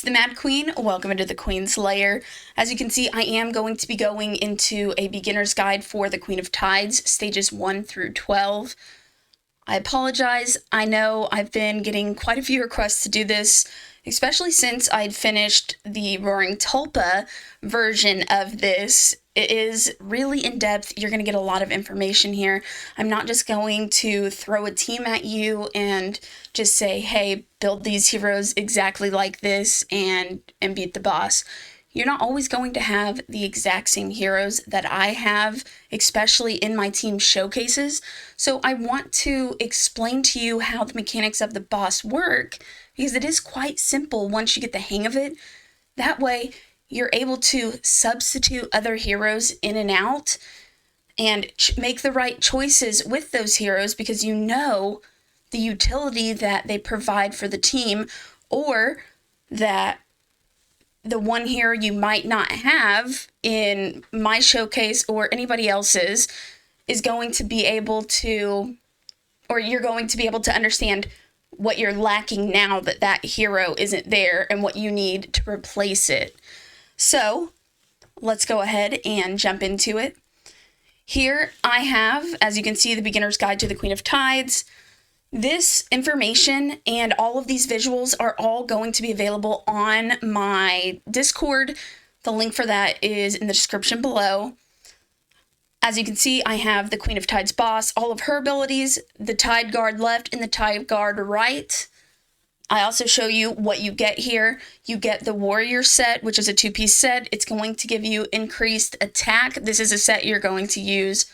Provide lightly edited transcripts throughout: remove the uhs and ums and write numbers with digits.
the Mad Queen. Welcome into the Queen's Lair. As you can see, I am going to be going into a beginner's guide for the Queen of Tides, stages 1 through 12. I apologize. I know I've been getting quite a few requests to do this, especially since I'd finished the Roaring Tulpa version of this. It is really in-depth. You're going to get a lot of information here. I'm not just going to throw a team at you and just say, hey, build these heroes exactly like this and beat the boss. You're not always going to have the exact same heroes that I have, especially in my team showcases. So I want to explain to you how the mechanics of the boss work, because it is quite simple once you get the hang of it. That way, you're able to substitute other heroes in and out and make the right choices with those heroes because you know the utility that they provide for the team, or that the one hero you might not have in my showcase or anybody else's is going to be able to, or you're going to be able to understand what you're lacking now that that hero isn't there and what you need to replace it. So let's go ahead and jump into it. Here I have, as you can see, the Beginner's Guide to the Queen of Tides. This information and all of these visuals are all going to be available on my Discord. The link for that is in the description below. As you can see, I have the Queen of Tides boss, all of her abilities, the Tide Guard left and the Tide Guard right. I also show you what you get here. You get the Warrior set, which is a 2-piece set. It's going to give you increased attack. This is a set you're going to use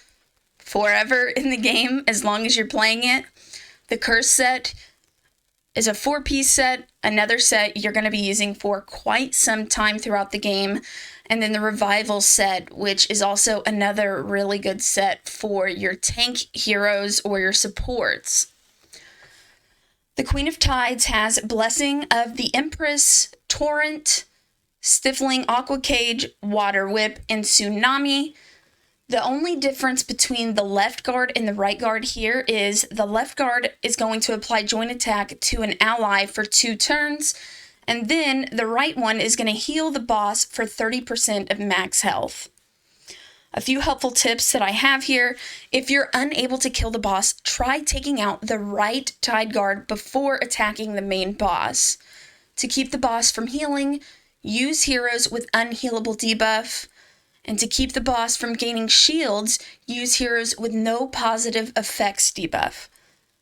forever in the game, as long as you're playing it. The Curse set is a 4-piece set, another set you're going to be using for quite some time throughout the game. And then the Revival set, which is also another really good set for your tank heroes or your supports. The Queen of Tides has Blessing of the Empress, Torrent, Stifling Aqua Cage, Water Whip, and Tsunami. The only difference between the left guard and the right guard here is the left guard is going to apply joint attack to an ally for 2 turns, and then the right one is going to heal the boss for 30% of max health. A few helpful tips that I have here: if you're unable to kill the boss, try taking out the right Tide Guard before attacking the main boss. To keep the boss from healing, use heroes with unhealable debuff. And to keep the boss from gaining shields, use heroes with no positive effects debuff.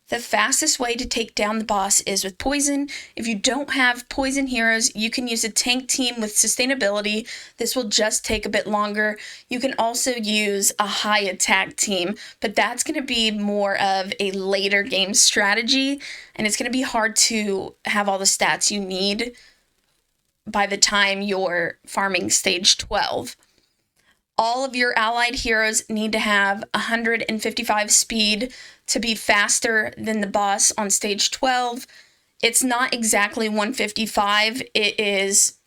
The fastest way to take down the boss is with poison. If you don't have poison heroes, you can use a tank team with sustainability. This will just take a bit longer. You can also use a high attack team, but that's going to be more of a later game strategy, and it's going to be hard to have all the stats you need by the time you're farming stage 12. All of your allied heroes need to have 155 speed to be faster than the boss on stage 12. It's not exactly 155. It is,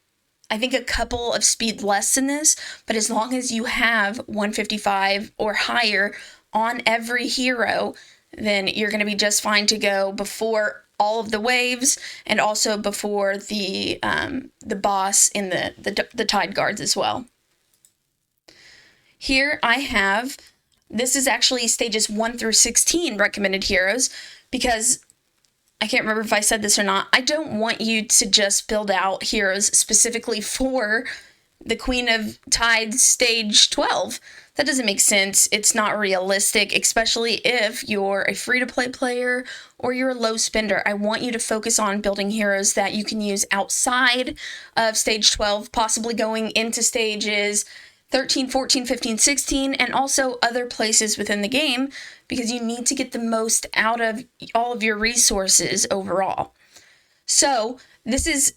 I think, a couple of speed less than this, but as long as you have 155 or higher on every hero, then you're going to be just fine to go before all of the waves and also before the boss in the Tide Guards as well. Here I have, this is actually stages 1 through 16 recommended heroes, because I can't remember if I said this or not. I don't want you to just build out heroes specifically for the Queen of Tides stage 12. That doesn't make sense. It's not realistic, especially if you're a free-to-play player or you're a low spender. I want you to focus on building heroes that you can use outside of stage 12, possibly going into stages 13, 14, 15, 16, and also other places within the game, because you need to get the most out of all of your resources overall. So this is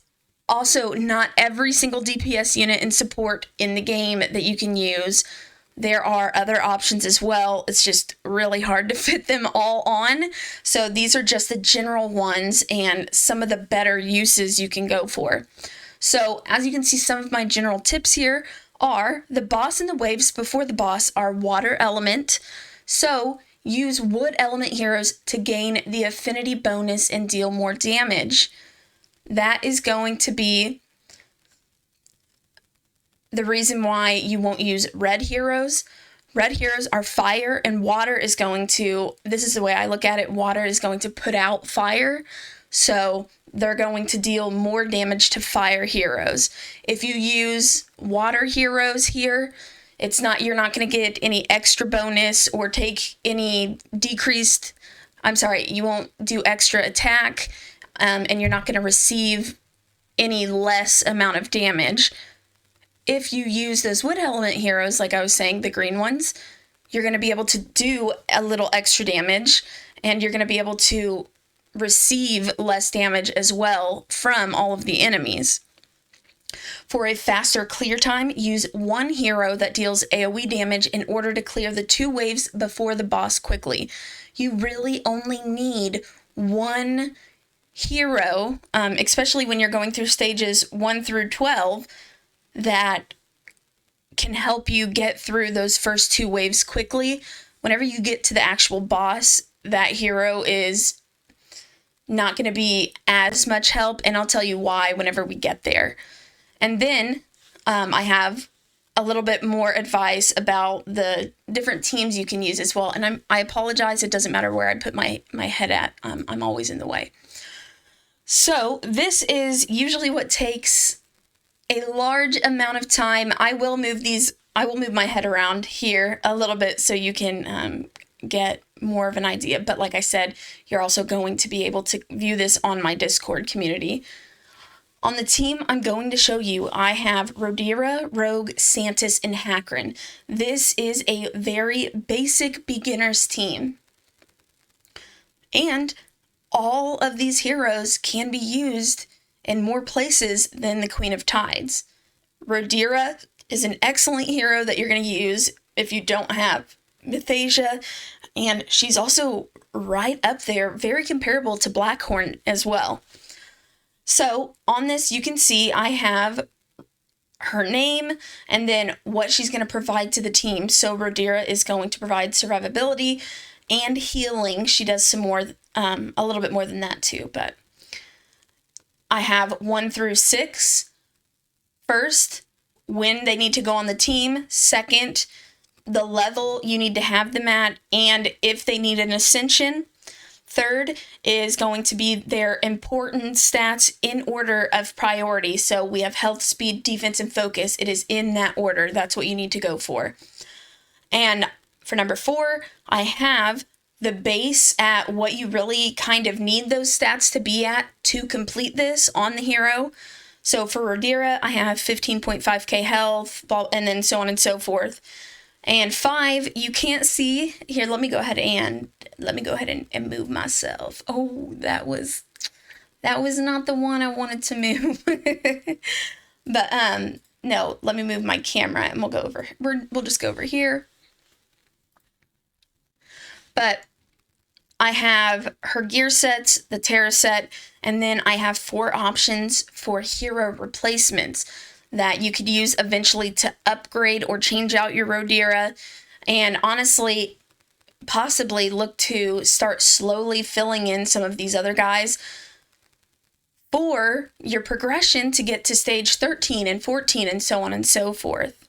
also not every single DPS unit and support in the game that you can use. There are other options as well. It's just really hard to fit them all on. So these are just the general ones and some of the better uses you can go for. So as you can see, some of my general tips here are the boss and the waves before the boss are water element. So use wood element heroes to gain the affinity bonus and deal more damage. That is going to be the reason why you won't use red heroes. Red heroes are fire, and water is going to, this is the way I look at it, water is going to put out fire. So they're going to deal more damage to fire heroes. If you use water heroes here, you're not going to get any extra bonus or take any decreased, you won't do extra attack, and you're not going to receive any less amount of damage. If you use those wood element heroes, like I was saying, the green ones, you're going to be able to do a little extra damage, and you're going to be able to receive less damage as well from all of the enemies. For a faster clear time, use one hero that deals AoE damage in order to clear the 2 waves before the boss quickly. You really only need one hero, especially when you're going through stages 1 through 12, that can help you get through those first 2 waves quickly. Whenever you get to the actual boss, that hero is not going to be as much help, and I'll tell you why whenever we get there. And then I have a little bit more advice about the different teams you can use as well. And I apologize, it doesn't matter where I put my head at. I'm always in the way. So this is usually what takes a large amount of time. I will move my head around here a little bit so you can get more of an idea. But like I said, you're also going to be able to view this on my Discord community. On the team I'm going to show you, I have Rodira, Rogue, Santis, and Hakron. This is a very basic beginner's team. And all of these heroes can be used in more places than the Queen of Tides. Rodira is an excellent hero that you're going to use if you don't have Mythasia, and she's also right up there, very comparable to Blackhorn as well. So on this, you can see I have her name and then what she's going to provide to the team. So Rodira is going to provide survivability and healing. She does some more, a little bit more than that too, but I have 1 through 6. First, when they need to go on the team. Second, the level you need to have them at, and if they need an ascension. Third is going to be their important stats in order of priority. So we have health, speed, defense, and focus. It is in that order. That's what you need to go for. And for number 4, I have the base at what you really kind of need those stats to be at to complete this on the hero. So for Rodira, I have 15.5k health, and then so on and so forth. And 5, you can't see here. Let me go ahead and move myself. Oh, that was not the one I wanted to move. But no, let me move my camera and we'll go over. We'll just go over here. But I have her gear sets, the Terra set, and then I have 4 options for hero replacements that you could use eventually to upgrade or change out your Rodira. And honestly, possibly look to start slowly filling in some of these other guys for your progression to get to stage 13 and 14 and so on and so forth.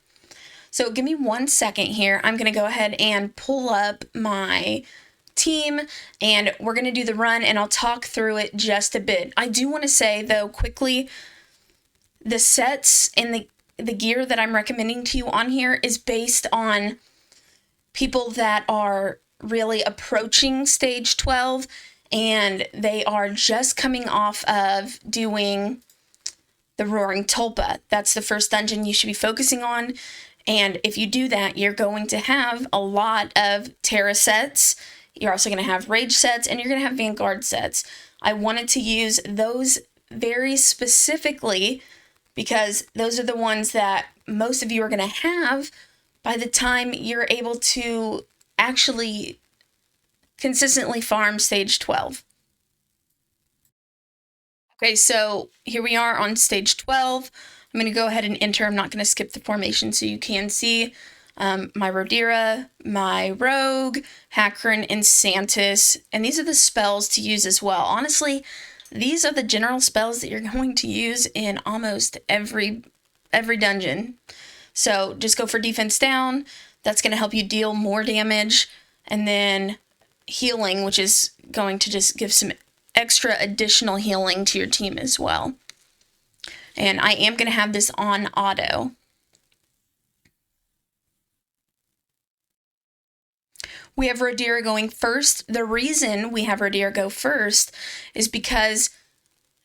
So give me 1 second here. I'm going to go ahead and pull up my team and we're going to do the run and I'll talk through it just a bit. I do want to say though quickly, the sets and the gear that I'm recommending to you on here is based on people that are really approaching stage 12 and they are just coming off of doing the Roaring Tulpa. That's the first dungeon you should be focusing on. And if you do that, you're going to have a lot of Terra sets. You're also going to have Rage sets and you're going to have Vanguard sets. I wanted to use those very specifically because those are the ones that most of you are going to have by the time you're able to actually consistently farm stage 12. Okay, so here we are on stage 12. I'm going to go ahead and enter. I'm not going to skip the formation so you can see my Rodira, my Rogue, Hakron, and Santis. And these are the spells to use as well. Honestly, these are the general spells that you're going to use in almost every dungeon. So just go for defense down. That's going to help you deal more damage. And then healing, which is going to just give some extra additional healing to your team as well. And I am going to have this on auto. We have Rhaedyra going first. The reason we have Rhaedyra go first is because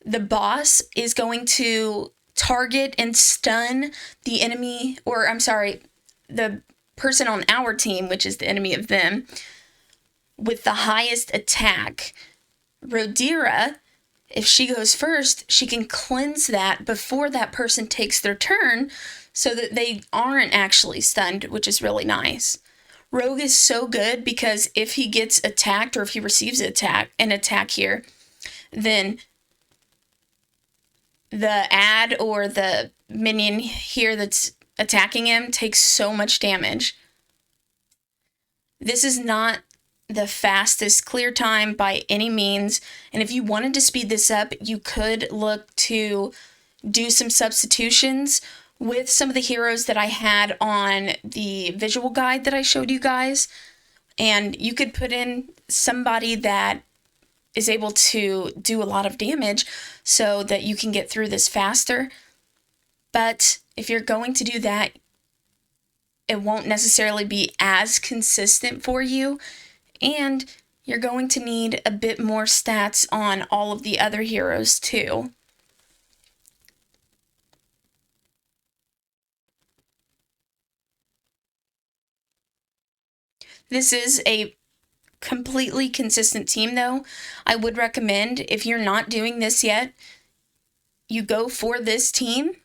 the boss is going to target and stun the enemy, or I'm sorry, the person on our team, which is the enemy of them, with the highest attack. Rhaedyra, if she goes first, she can cleanse that before that person takes their turn so that they aren't actually stunned, which is really nice. Rogue is so good because if he gets attacked or if he receives an attack here, then the ad or the minion here that's attacking him takes so much damage. This is not the fastest clear time by any means, and if you wanted to speed this up, you could look to do some substitutions with some of the heroes that I had on the visual guide that I showed you guys, and you could put in somebody that is able to do a lot of damage so that you can get through this faster. But if you're going to do that, it won't necessarily be as consistent for you, and you're going to need a bit more stats on all of the other heroes too. This is a completely consistent team though. I would recommend, if you're not doing this yet, you go for this team.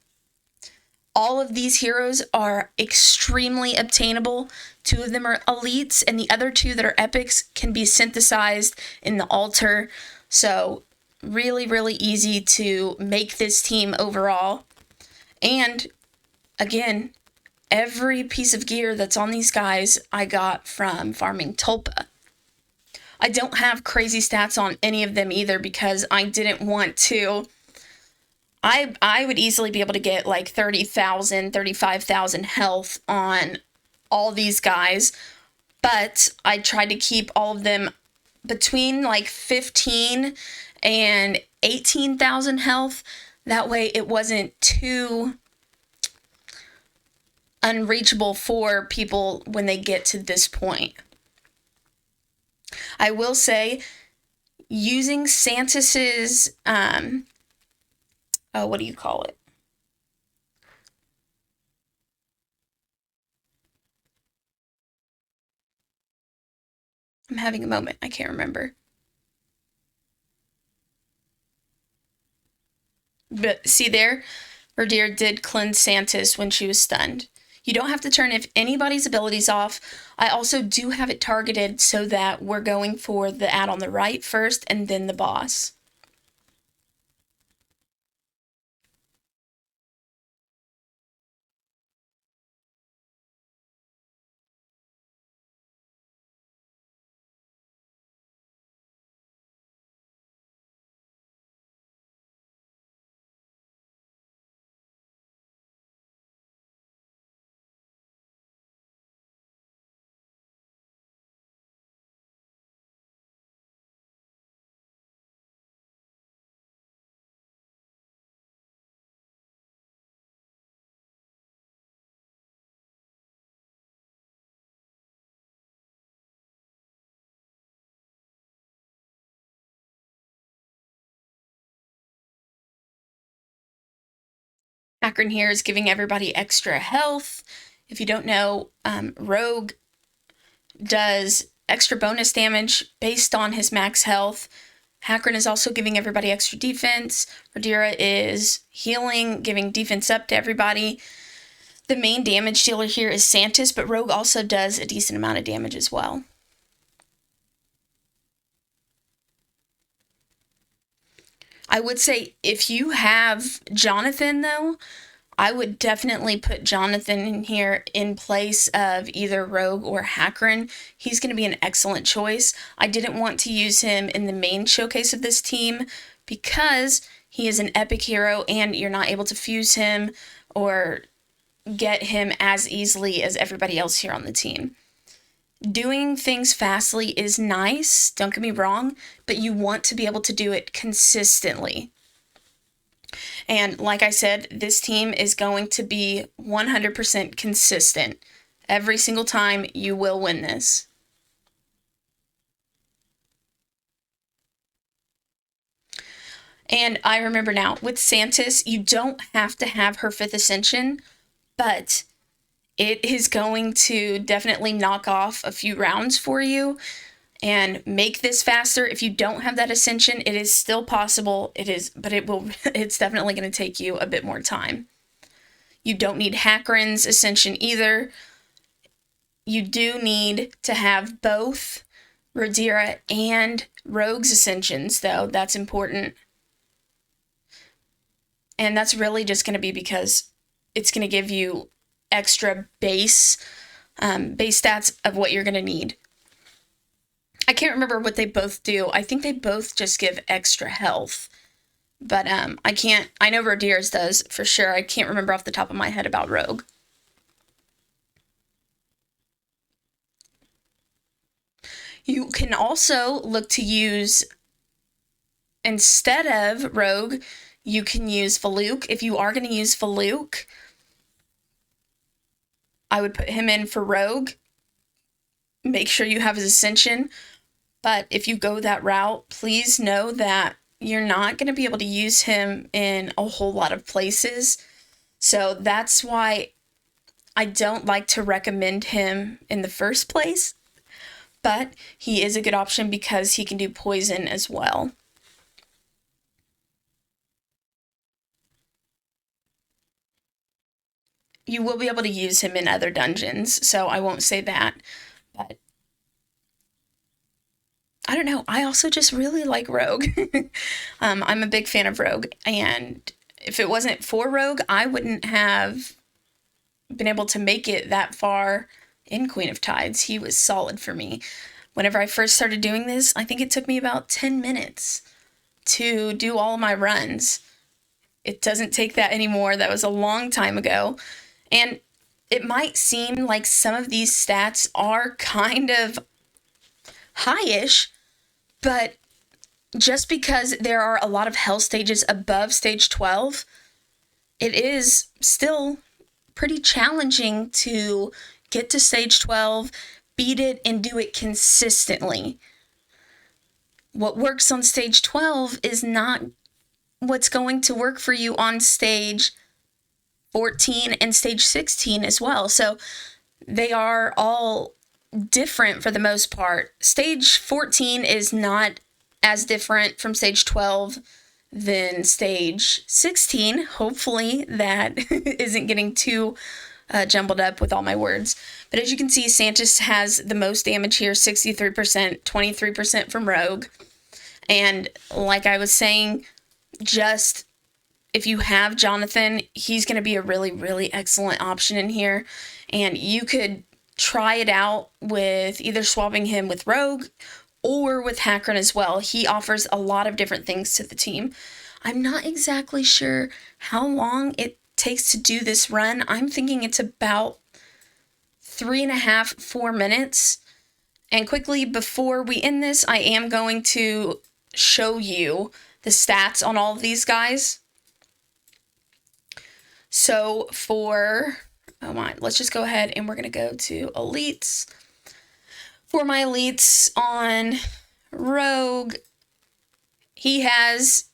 All of these heroes are extremely obtainable. 2 of them are elites, and the other 2 that are epics can be synthesized in the altar. So really, really easy to make this team overall. And again, every piece of gear that's on these guys I got from farming Tulpa. I don't have crazy stats on any of them either because I didn't want to. I would easily be able to get like 30,000, 35,000 health on all these guys, but I tried to keep all of them between like 15 and 18,000 health. That way it wasn't too unreachable for people when they get to this point. I will say, using Santis's, what do you call it? I'm having a moment. I can't remember. But see there, Rhaedyra did cleanse Santis when she was stunned. You don't have to turn anybody's abilities off. I also do have it targeted so that we're going for the ad on the right first and then the boss. Akron here is giving everybody extra health. If you don't know, Rogue does extra bonus damage based on his max health. Akron is also giving everybody extra defense. Rhaedyra is healing, giving defense up to everybody. The main damage dealer here is Santis, but Rogue also does a decent amount of damage as well. I would say if you have Jonathan, though, I would definitely put Jonathan in here in place of either Rogue or Hakron. He's going to be an excellent choice. I didn't want to use him in the main showcase of this team because he is an epic hero and you're not able to fuse him or get him as easily as everybody else here on the team. Doing things fastly is nice, don't get me wrong, but you want to be able to do it consistently. And like I said, this team is going to be 100% consistent. Every single time you will win this. And I remember now, with Santis, you don't have to have her 5th Ascension, but it is going to definitely knock off a few rounds for you and make this faster. If you don't have that Ascension, it is still possible. It's definitely going to take you a bit more time. You don't need Hakron's Ascension either. You do need to have both Rhaenyra and Rogue's Ascensions, though. That's important. And that's really just going to be because it's going to give you extra base stats of what you're going to need. I can't remember what they both do. I think they both just give extra health. But I know Rhaenyra's does for sure. I can't remember off the top of my head about Rogue. You can also look to use, instead of Rogue, you can use Valuk. If you are going to use Valuk, I would put him in for Rogue. Make sure you have his Ascension. But if you go that route, please know that you're not going to be able to use him in a whole lot of places. So that's why I don't like to recommend him in the first place. But he is a good option because he can do poison as well. You will be able to use him in other dungeons, so I won't say that. But I don't know. I also just really like Rogue. I'm a big fan of Rogue, and if it wasn't for Rogue, I wouldn't have been able to make it that far in Queen of Tides. He was solid for me. Whenever I first started doing this, I think it took me about 10 minutes to do all my runs. It doesn't take that anymore. That was a long time ago. And it might seem like some of these stats are kind of high-ish, but just because there are a lot of hell stages above stage 12, it is still pretty challenging to get to stage 12, beat it, and do it consistently. What works on stage 12 is not what's going to work for you on stage 14 and stage 16 as well. So they are all different for the most part. Stage 14 is not as different from stage 12 than stage 16. Hopefully that isn't getting too jumbled up with all my words. But as you can see, Santis has the most damage here, 63%, 23% from Rogue. And like I was saying, just if you have Jonathan, he's going to be a really, really excellent option in here. And you could try it out with either swapping him with Rogue or with Hakron as well. He offers a lot of different things to the team. I'm not exactly sure how long it takes to do this run. I'm thinking it's about 3.5, 4 minutes. And quickly, before we end this, I am going to show you the stats on all of these guys. So let's just go ahead and we're going to go to elites. For my elites on Rogue, he has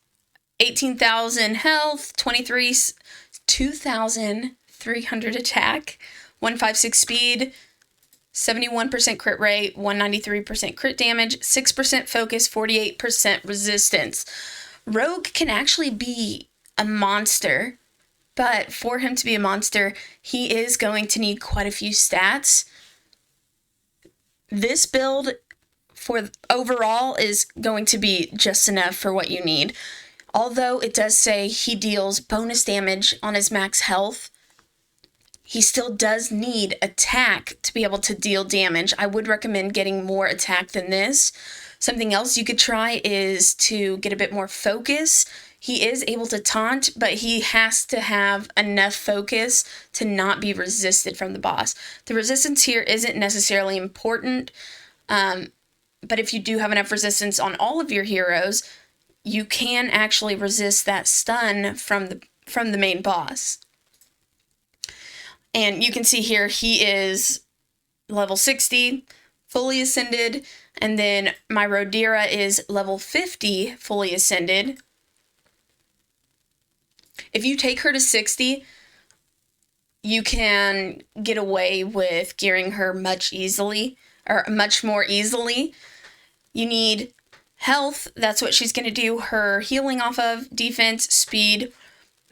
18,000 health, 2,300 attack, 156 speed, 71% crit rate, 193% crit damage, 6% focus, 48% resistance. Rogue can actually be a monster, but for him to be a monster, he is going to need quite a few stats. This build for overall is going to be just enough for what you need. Although it does say he deals bonus damage on his max health, he still does need attack to be able to deal damage. I would recommend getting more attack than this. Something else you could try is to get a bit more focus. He is able to taunt, but he has to have enough focus to not be resisted from the boss. The resistance here isn't necessarily important, but if you do have enough resistance on all of your heroes, you can actually resist that stun from the main boss. And you can see here he is level 60, fully ascended, and then my Rodira is level 50, fully ascended. If you take her to 60, you can get away with gearing her much more easily. You need health, that's what she's going to do her healing off of, defense, speed,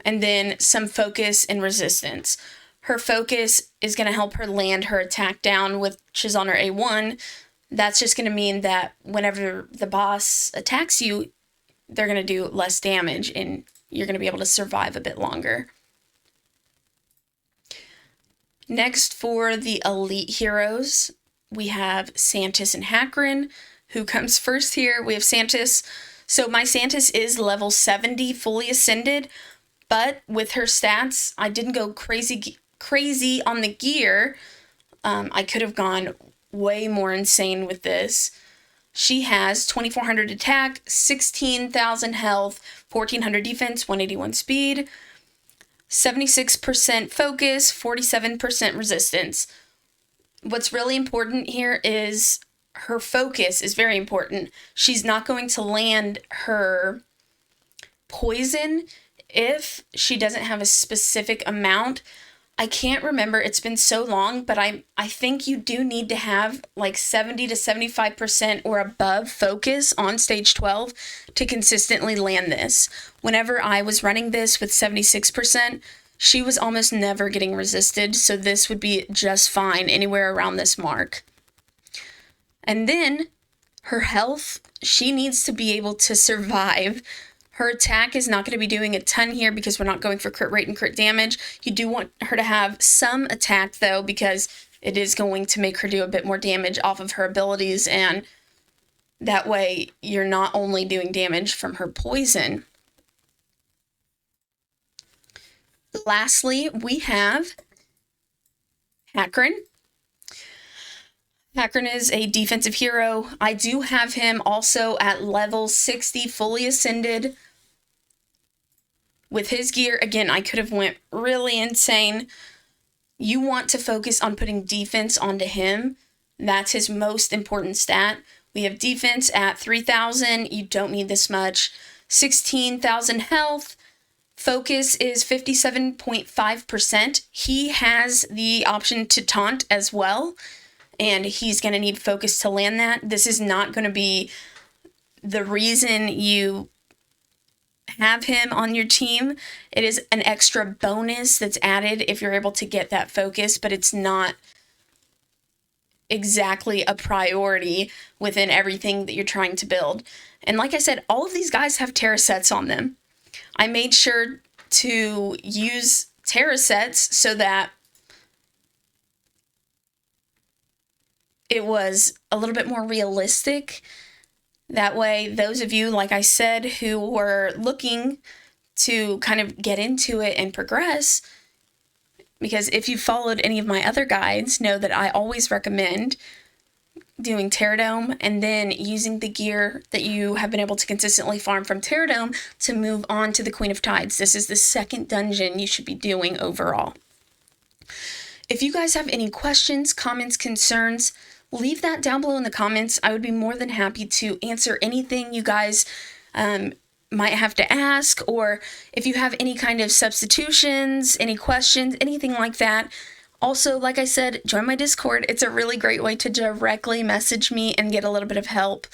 and then some focus and resistance. Her focus is going to help her land her attack down, which is on her A1. That's just going to mean that whenever the boss attacks you, they're going to do less damage and you're going to be able to survive a bit longer. Next, for the elite heroes, we have Santis and Hakrin. Who comes first here? We have Santis. So my Santis is level 70, fully ascended, but with her stats, I didn't go crazy on the gear. I could have gone way more insane with this. She has 2400 attack, 16,000 health, 1400 defense, 181 speed, 76% focus, 47% resistance. What's really important here is her focus is very important. She's not going to land her poison if she doesn't have a specific amount. I can't remember, it's been so long, but I think you do need to have like 70 to 75% or above focus on stage 12 to consistently land this. Whenever I was running this with 76%, she was almost never getting resisted, so this would be just fine anywhere around this mark. And then her health, she needs to be able to survive. Her attack is not going to be doing a ton here because we're not going for crit rate and crit damage. You do want her to have some attack though, because it is going to make her do a bit more damage off of her abilities, and that way you're not only doing damage from her poison. Lastly, we have Hakrin. Hakrin is a defensive hero. I do have him also at level 60, fully ascended. With his gear, again, I could have went really insane. You want to focus on putting defense onto him. That's his most important stat. We have defense at 3,000. You don't need this much. 16,000 health. Focus is 57.5%. He has the option to taunt as well, and he's going to need focus to land that. This is not going to be the reason you have him on your team. It is an extra bonus that's added if you're able to get that focus, but it's not exactly a priority within everything that you're trying to build. And like I said, all of these guys have Terra sets on them. I made sure to use Terra sets so that it was a little bit more realistic. That way, those of you, like I said, who were looking to kind of get into it and progress, because if you followed any of my other guides, know that I always recommend doing Terradome and then using the gear that you have been able to consistently farm from Terradome to move on to the Queen of Tides. This is the second dungeon you should be doing overall. If you guys have any questions, comments, concerns, leave that down below in the comments. I would be more than happy to answer anything you guys might have to ask, or if you have any kind of substitutions, any questions, anything like that. Also, like I said, join my Discord. It's a really great way to directly message me and get a little bit of help.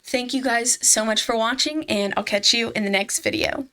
Thank you guys so much for watching, and I'll catch you in the next video.